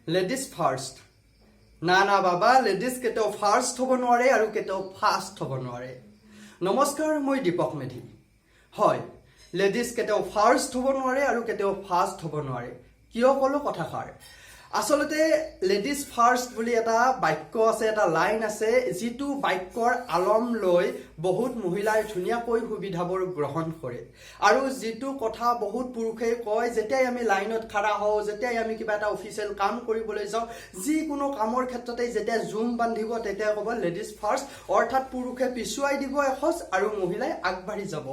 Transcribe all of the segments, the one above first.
ladies first না বাবা ladies কেতিয়াও ফাৰ্ষ্ট হ'ব নোৱাৰে আৰু কেতিয়াও ফাষ্ট হ'ব নোৱাৰে নমস্কাৰ মই দীপক মেধি হয় লেডিজ কেতিয়াও ফাৰ্ষ্ট হ'ব নোৱাৰে আৰু কেতিয়াও ফাষ্ট হ'ব নোৱাৰে কিয় ক'লো কথাষাৰ আসলতে লেডিজ ফাৰ্ষ্ট বুলি এটা বাক্য আছে এটা লাইন আছে যিটো বাক্যৰ আলম লৈ বহুত মহিলাই ধুনীয়াকৈ সুবিধাবোৰ গ্ৰহণ কৰে আৰু যিটো কথা বহুত পুৰুষে কয় যেতিয়াই আমি লাইনত খাৰা হওঁ যেতিয়াই আমি কিবা এটা অফিচিয়েল কাম কৰিবলৈ যাওঁ যিকোনো কামৰ ক্ষেত্ৰতে যেতিয়া জুম বান্ধিব তেতিয়া ক'ব লেডিজ ফাৰ্ষ্ট অৰ্থাৎ পুৰুষে পিছুৱাই দিব এখোজ আৰু মহিলাই আগবাঢ়ি যাব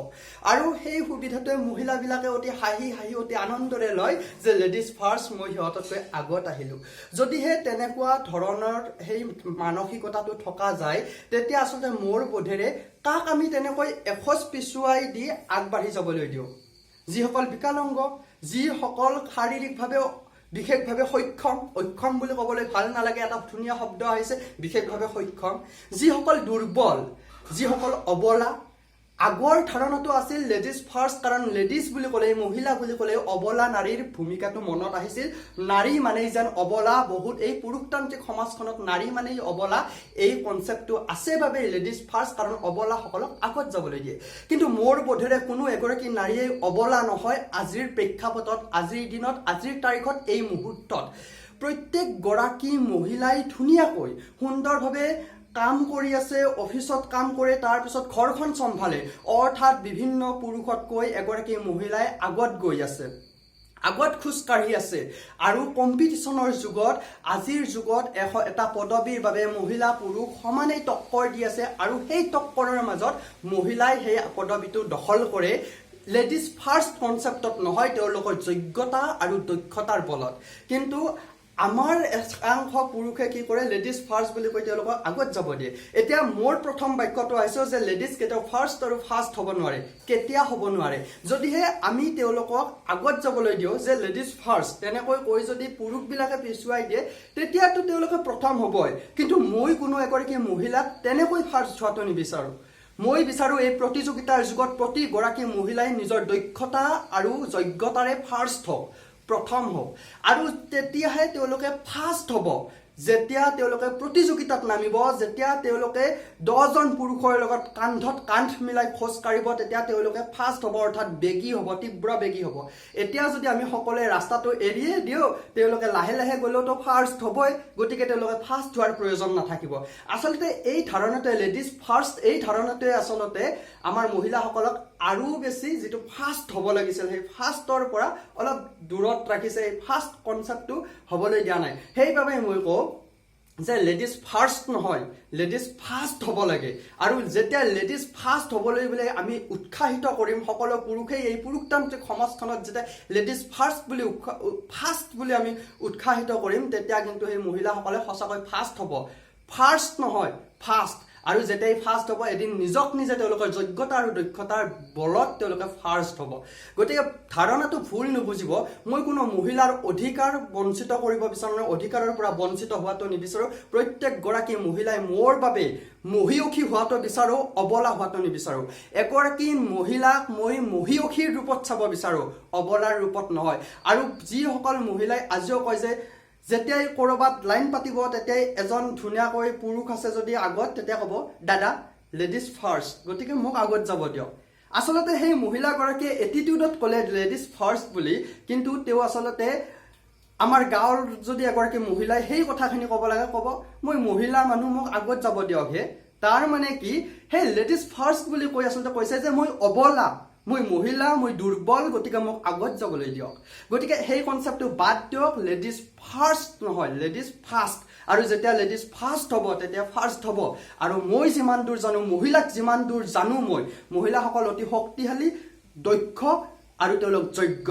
আৰু সেই সুবিধাটোৱে মহিলাবিলাকে অতি হাঁহি অতি আনন্দৰে লয় যে লেডিজ ফাৰ্ষ্ট মই সিহঁততকৈ আগত আহিলো যদিহে তেনেকুৱা ধৰণৰ সেই মানসিকতাটো থকা যায় তেতিয়া আসলে মোৰ বোধেৰে কাক আমি তেনেকৈ এখোজ পিছুৱাই দি আগবাঢ়ি যাবলৈ দিওঁ যিসকল বিকলাংগ যিসকল শাৰীৰিকভাৱে বিশেষভাৱে অক্ষম বুলি ক'বলৈ ভাল নালাগে এটা ধুনীয়া শব্দ আহিছে বিশেষভাৱে সক্ষম যিসকল দুৰ্বল যিসকল অবলা আগৰ ধাৰণাটো আছিল লেডিজ ফাৰ্ষ্ট কাৰণ লেডিজ বুলি ক'লে মহিলা বুলি ক'লে অবলা নাৰীৰ ভূমিকাটো মনত আহিছিল নাৰী মানেই যেন অবলা বহুত এই পুৰুষতান্ত্ৰিক সমাজখনত নাৰী মানেই অবলা এই কনচেপ্টটো আছে বাবে লেডিজ ফাৰ্ষ্ট কাৰণ অবলাসকলক আগত যাবলৈ দিয়ে কিন্তু মোৰ বোধেৰে কোনো এগৰাকী নাৰীয়ে অবলা নহয় আজিৰ প্ৰেক্ষাপটত আজিৰ দিনত আজিৰ তাৰিখত এই মুহূৰ্তত প্ৰত্যেক গৰাকী মহিলাই ধুনীয়াকৈ সুন্দৰভাৱে কাম কৰি আছে অফিসত কাম কৰে তাৰ পিছত ঘৰখন সম্ভালে অৰ্থাৎ বিভিন্ন পুৰুষতকৈ এগৰাকী মহিলাই আগত গৈ আছে আগত খুজ কাঢ়ি আছে আৰু কম্পিটিশনৰ যুগত আজিৰ যুগত এটা পদবীৰ বাবে মহিলা পুৰুষ সমানেই টক্কৰ দি আছে আৰু সেই টক্কৰৰ মাজত মহিলাই সেই পদবীটো দখল কৰে লেডিজ ফাৰ্ষ্ট কনচেপ্টত নহয় তেওঁলোকৰ যোগ্যতা আৰু দক্ষতাৰ বলত কিন্তু আমাৰ একাংশ পুৰুষে কি কৰে লেডিজ ফাৰ্ষ্ট বুলি কৈ তেওঁলোকক আগত যাব দিয়ে এতিয়া মোৰ প্ৰথম বাক্যটো আহিছে যে লেডিজ কেতিয়াও ফাৰ্ষ্ট আৰু ফাষ্ট হ'ব নোৱাৰে কেতিয়া হ'ব নোৱাৰে যদিহে আমি তেওঁলোকক আগত যাবলৈ দিওঁ যে লেডিজ ফাৰ্ষ্ট তেনেকৈ কৈ যদি পুৰুষবিলাকে পিছুৱাই দিয়ে তেতিয়াতো তেওঁলোকে প্ৰথম হ'বই কিন্তু মই কোনো এগৰাকী মহিলাক তেনেকৈ ফাৰ্ষ্ট হোৱাটো নিবিচাৰোঁ মই বিচাৰো এই প্ৰতিযোগিতাৰ যুগত প্ৰতি গৰাকী মহিলাই নিজৰ দক্ষতা আৰু যোগ্যতাৰে ফাৰ্ষ্ট হওক প্ৰথম হওক আৰু তেতিয়াহে তেওঁলোকে ফাৰ্ষ্ট হ'ব যেতিয়া তেওঁলোকে প্ৰতিযোগিতাত নামিব যেতিয়া তেওঁলোকে 10 জন পুৰুষৰ লগত কান্ধত কান্ধ মিলাই খোজ কাঢ়িব তেতিয়া তেওঁলোকে ফাৰ্ষ্ট হ'ব অৰ্থাৎ বেগী হ'ব তীব্ৰ বেগী হ'ব এতিয়া যদি আমি সকলোৱে ৰাস্তাটো এৰিয়ে দিও তেওঁলোকে লাহে লাহে গলেতো ফাৰ্ষ্ট হ'বই গতিকে তেওঁলোকে ফাৰ্ষ্ট হোৱাৰ প্ৰয়োজন নাথাকিব আচলতে এই ধাৰণাটোৱে লেডিজ ফাৰ্ষ্ট এই ধাৰণাটোৱে আচলতে আমাৰ মহিলাসকলক আৰু বেছি যেটো ফাৰ্ষ্ট হ'ব লাগিছিল সেই ফাৰ্ষ্টৰ পৰা অলপ দূৰত ৰাখিছে এই ফাৰ্ষ্ট কনচেপ্টটো হ'বলৈ দিয়া নাই সেইবাবে মই কওঁ যে লেডিজ ফাৰ্ষ্ট নহয় লেডিজ ফাৰ্ষ্ট হ'ব লাগে আৰু যেতিয়া লেডিজ ফাৰ্ষ্ট হ'বলৈ বুলি আমি উৎসাহিত কৰিম সকলো পুৰুষে এই পুৰুষতান্ত্ৰিক সমাজখনত যেতিয়া লেডিজ ফাৰ্ষ্ট বুলি আমি উৎসাহিত কৰিম তেতিয়া কিন্তু সেই মহিলাসকলে সঁচাকৈ ফাৰ্ষ্ট হ'ব ফাৰ্ষ্ট নহয় ফাৰ্ষ্ট আৰু যেতিয়াই ফাৰ্ষ্ট হ'ব এদিন নিজক নিজে তেওঁলোকৰ যোগ্যতা আৰু দক্ষতাৰ বলত তেওঁলোকে ফাৰ্ষ্ট হ'ব গতিকে ধাৰণাটো ভুল নুবুজিব মই কোনো মহিলাৰ অধিকাৰ বঞ্চিত কৰিব বিচাৰো অধিকাৰৰ পৰা বঞ্চিত হোৱাটো নিবিচাৰো প্ৰত্যেক গৰাকী মহিলাই মোৰ বাবে মহিয়সী হোৱাটো বিচাৰো অবলা হোৱাটো নিবিচাৰো এগৰাকী মহিলাক মই মহিয়সীৰ ৰূপত চাব বিচাৰো অবলাৰ ৰূপত নহয় আৰু যিসকল মহিলাই আজিও কয় যে যেতিয়াই কৰবাত লাইন পাতিব তেতিয়াই এজন ধুনীয়াকৈ পুৰুষ আছে যদি আগত তেতিয়া ক'ব দাদা লেডিজ ফাৰ্ষ্ট গতিকে মোক আগত যাব দিয়ক আসলতে সেই মহিলাগৰাকীয়ে এটিটিউডত ক'লে লেডিজ ফাৰ্ষ্ট বুলি কিন্তু তেওঁ আসলতে আমাৰ গাঁৱৰ যদি এগৰাকী মহিলাই সেই কথাখিনি ক'ব লাগে ক'ব মই মহিলা মানুহ মোক আগত যাব দিয়ক হে তাৰ মানে কি সেই লেডিজ ফাৰ্ষ্ট বুলি কৈ আসলতে কৈছে যে মই অবলা মই মহিলা মই দুৰ্বল গতিকে মোক আগত যাবলৈ দিয়ক গতিকে সেই কনচেপ্টটো বাদ দিয়ক লেডিজ ফাৰ্ষ্ট নহয় লেডিজ ফাৰ্ষ্ট আৰু যেতিয়া লেডিজ ফাৰ্ষ্ট হ'ব তেতিয়া ফাৰ্ষ্ট হ'ব আৰু মই যিমান দূৰ জানো মহিলাক যিমান দূৰ জানো মই মহিলাসকল অতি শক্তিশালী দক্ষ আৰু তেওঁলোক যোগ্য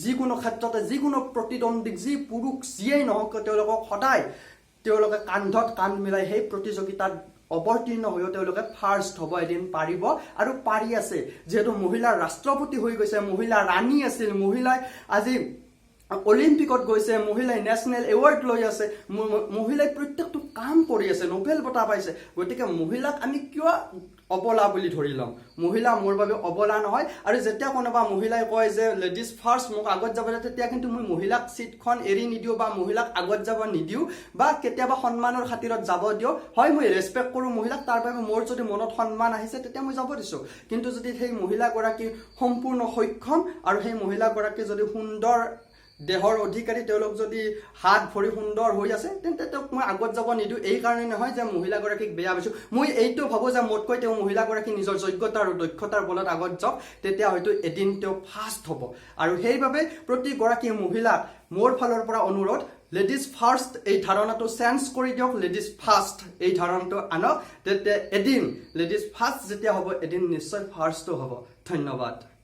যিকোনো ক্ষেত্ৰতে যিকোনো প্ৰতিদ্বন্দ্বীক যি পুৰুষ যিয়েই নহওক তেওঁলোকক সদায় তেওঁলোকে কান্ধত কান্ধ মিলাই সেই প্ৰতিযোগিতাত অৱতীৰ্ণ হৈও তেওঁলোকে ফাৰ্ষ্ট হ'ব এদিন পাৰিব আৰু পাৰি আছে যেহেতু মহিলাৰ ৰাষ্ট্ৰপতি হৈ গৈছে মহিলা ৰাণী আছিল মহিলাই আজি অলিম্পিকত গৈছে মহিলাই নেশ্যনেল এৱাৰ্ড লৈ আছে মহিলাই প্ৰত্যেকটো কাম কৰি আছে নোবেল বঁটা পাইছে গতিকে মহিলাক আমি কিয় অবলা বুলি ধৰি লম মহিলা মোৰ বাবে অবলা নহয় আৰু যেতিয়া কোনোবা মহিলাই কয় যে লেডিজ ফাৰ্ষ্ট মোক আগত যাব দিয়ে তেতিয়া কিন্তু মই মহিলাক সিটখন এৰি নিদিও বা মহিলাক আগত যাব নিদিও বা কেতিয়াবা সন্মানৰ খাতিৰত যাব দিও হয় মই ৰেসপেক্ট কৰো মহিলাক তাৰ বাবে মোৰ যদি মনত সন্মান আহিছে তেতিয়া মই যাব দিছো কিন্তু যদি সেই মহিলা গৰাকী সম্পূৰ্ণ সক্ষম আৰু সেই মহিলা গৰাকী যদি সুন্দৰ দেহৰ অধিকাৰী তেওঁলোক যদি হাত ভৰি সুন্দৰ হৈ আছে তেন্তে তেওঁক মই আগত যাব নিদিও এই কাৰণে নহয় যে মহিলা গৰাকীক বেয়া পাইছো মই এইটো ভাবো যে মোতকৈ তেওঁ মহিলা গৰাকী নিজৰ যোগ্যতা আৰু দক্ষতাৰ বলত আগত যাওক তেতিয়া হয়তো এদিন তেওঁ ফাৰ্ষ্ট হ'ব আৰু সেইবাবে প্ৰতি গৰাকী মহিলাক মোৰ ফালৰ পৰা অনুৰোধ লেডিজ ফাৰ্ষ্ট এই ধাৰণাটো চেঞ্জ কৰি দিয়ক লেডিজ ফাৰ্ষ্ট এই ধাৰণাটো আনক তেতিয়া এদিন লেডিজ ফাৰ্ষ্ট যেতিয়া হ'ব এদিন নিশ্চয় ফাৰ্ষ্টও হ'ব ধন্যবাদ